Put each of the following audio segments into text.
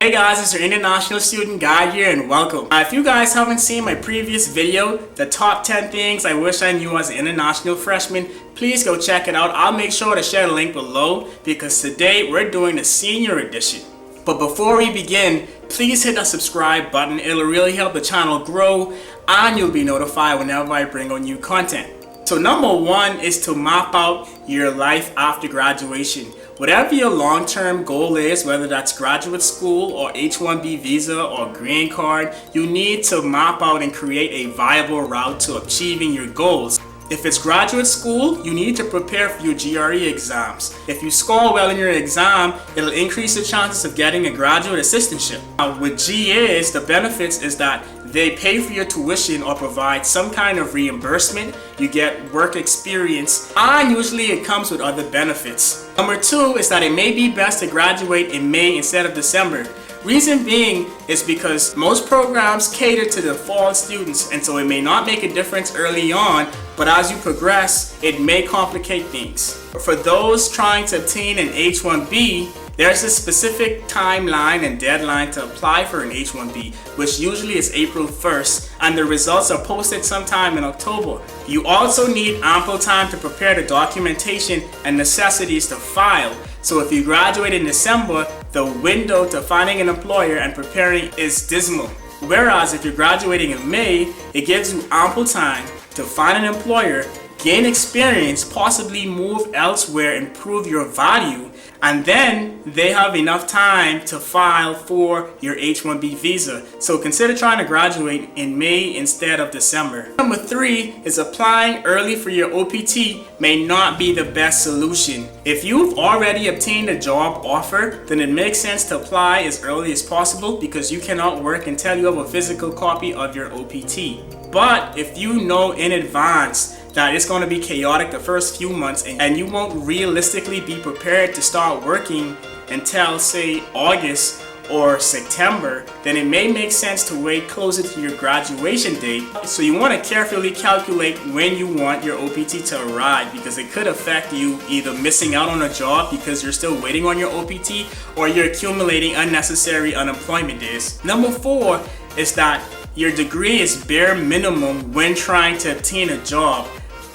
Hey guys, it's your international student guy here and welcome. If you guys haven't seen my previous video, the top 10 things I wish I knew as an international freshman, please go check it out. I'll make sure to share the link below because today we're doing the senior edition. But before we begin, please hit that subscribe button. It'll really help the channel grow and you'll be notified whenever I bring on new content. So number one is to map out your life after graduation. Whatever your long-term goal is, whether that's graduate school or H-1B visa or green card, you need to map out and create a viable route to achieving your goals. If it's graduate school, you need to prepare for your GRE exams. If you score well in your exam, it'll increase the chances of getting a graduate assistantship. Now, with GAs, the benefits is that they pay for your tuition or provide some kind of reimbursement. You get work experience, and usually it comes with other benefits. Number two is that it may be best to graduate in May instead of December. Reason being is because most programs cater to the fall students, and so it may not make a difference early on, but as you progress, it may complicate things. For those trying to obtain an H-1B, there's a specific timeline and deadline to apply for an H-1B, which usually is April 1st, and the results are posted sometime in October. You also need ample time to prepare the documentation and necessities to file. So if you graduate in December, the window to finding an employer and preparing is dismal. Whereas if you're graduating in May, it gives you ample time to find an employer, gain experience, possibly move elsewhere, improve your value, and then they have enough time to file for your H-1B visa. So consider trying to graduate in May instead of December. Number three is applying early for your OPT may not be the best solution. If you've already obtained a job offer, then it makes sense to apply as early as possible because you cannot work until you have a physical copy of your OPT. But if you know in advance that it's going to be chaotic the first few months and you won't realistically be prepared to start working until say August or September, then it may make sense to wait closer to your graduation date. So you want to carefully calculate when you want your OPT to arrive because it could affect you either missing out on a job because you're still waiting on your OPT or you're accumulating unnecessary unemployment days. Number four is that your degree is bare minimum when trying to obtain a job.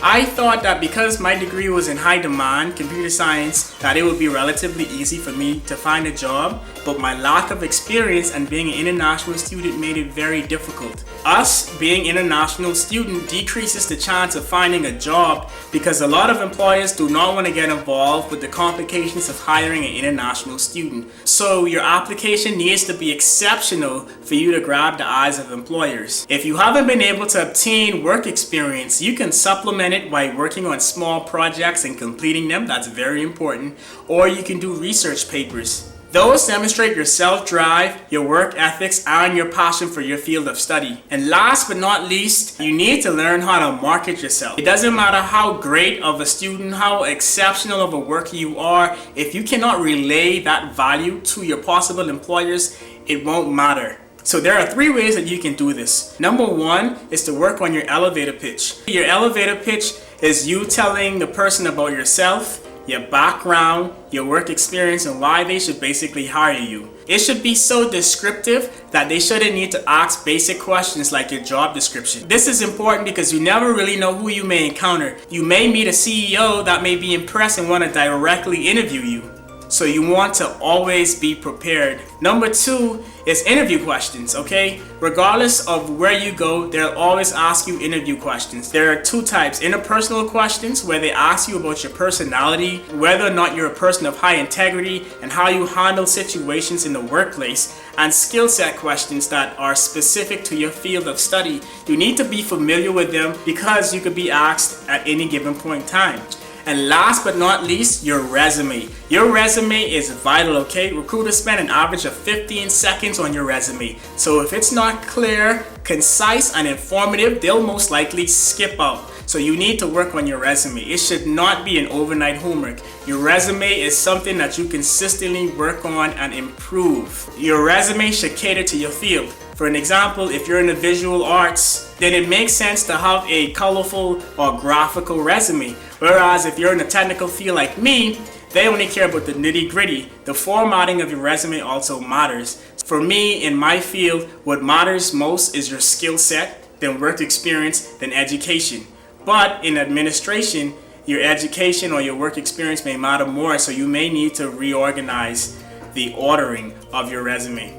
I thought that because my degree was in high demand, computer science, that it would be relatively easy for me to find a job, but my lack of experience and being an international student made it very difficult. Us being international student decreases the chance of finding a job because a lot of employers do not want to get involved with the complications of hiring an international student. So your application needs to be exceptional for you to grab the eyes of employers. If you haven't been able to obtain work experience, you can supplement it by working on small projects and completing them. That's very important. Or you can do research papers. Those demonstrate your self-drive, your work ethics, and your passion for your field of study. And last but not least, you need to learn how to market yourself. It doesn't matter how great of a student, how exceptional of a worker you are, if you cannot relay that value to your possible employers, it won't matter. So there are three ways that you can do this. Number one is to work on your elevator pitch. Your elevator pitch is you telling the person about yourself, your background, your work experience, and why they should basically hire you. It should be so descriptive that they shouldn't need to ask basic questions like your job description. This is important because you never really know who you may encounter. You may meet a CEO that may be impressed and want to directly interview you. So you want to always be prepared. Number two is interview questions, okay? Regardless of where you go, they'll always ask you interview questions. There are two types: interpersonal questions, where they ask you about your personality, whether or not you're a person of high integrity, and how you handle situations in the workplace, and skill set questions that are specific to your field of study. You need to be familiar with them because you could be asked at any given point in time. And last but not least, your resume. Your resume is vital, okay? Recruiters spend an average of 15 seconds on your resume. So if it's not clear, concise, and informative, they'll most likely skip out. So you need to work on your resume. It should not be an overnight homework. Your resume is something that you consistently work on and improve. Your resume should cater to your field. For an example, if you're in the visual arts, then it makes sense to have a colorful or graphical resume. Whereas if you're in a technical field like me, they only care about the nitty-gritty. The formatting of your resume also matters. for me, in my field, what matters most is your skill set, then work experience, then education. But in administration, your education or your work experience may matter more, so you may need to reorganize the ordering of your resume.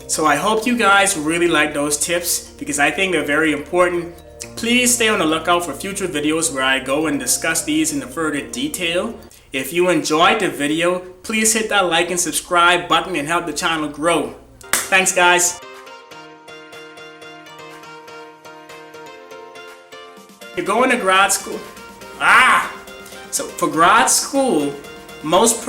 So I hope you guys really like those tips because I think they're very important. Please stay on the lookout for future videos where I go and discuss these in further detail. If you enjoyed the video, please hit that like and subscribe button and help the channel grow. Thanks, guys. You're going to grad school. So for grad school, most